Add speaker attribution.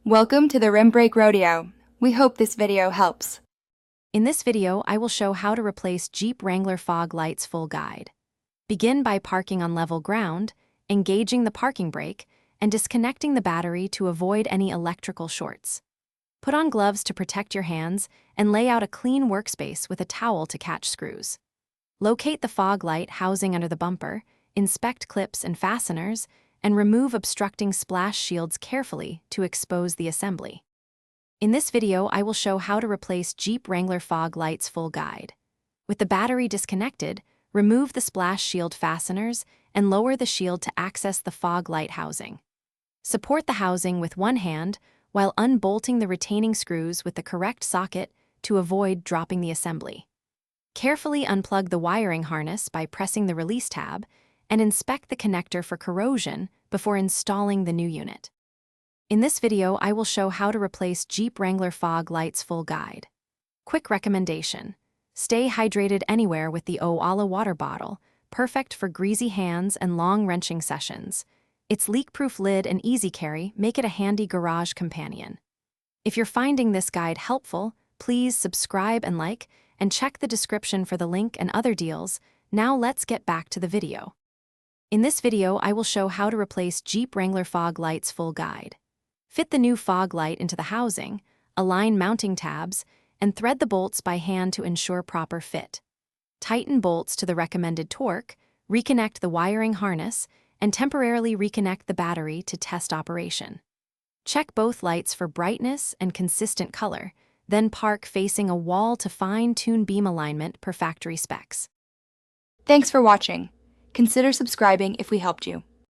Speaker 1: Welcome to the Rim Break Rodeo. We hope this video helps.
Speaker 2: In this video, I will show how to replace Jeep Wrangler fog lights full guide. Begin by parking on level ground, engaging the parking brake, and disconnecting the battery to avoid any electrical shorts. Put on gloves to protect your hands and lay out a clean workspace with a towel to catch screws. Locate the fog light housing under the bumper, inspect clips and fasteners, and remove obstructing splash shields carefully to expose the assembly. In this video, I will show how to replace Jeep Wrangler fog lights full guide. With the battery disconnected, remove the splash shield fasteners and lower the shield to access the fog light housing. Support the housing with one hand while unbolting the retaining screws with the correct socket to avoid dropping the assembly. Carefully unplug the wiring harness by pressing the release tab and inspect the connector for corrosion before installing the new unit. In this video, I will show how to replace Jeep Wrangler fog lights full guide. Quick recommendation: stay hydrated anywhere with the Oala water bottle, perfect for greasy hands and long wrenching sessions. Its leak-proof lid and easy carry make it a handy garage companion. If you're finding this guide helpful, please subscribe and like, and check the description for the link and other deals. Now let's get back to the video. In this video, I will show how to replace Jeep Wrangler fog lights full guide. Fit the new fog light into the housing, align mounting tabs, and thread the bolts by hand to ensure proper fit. Tighten bolts to the recommended torque, reconnect the wiring harness, and temporarily reconnect the battery to test operation. Check both lights for brightness and consistent color, then park facing a wall to fine-tune beam alignment per factory specs.
Speaker 1: Thanks for watching. Consider subscribing if we helped you.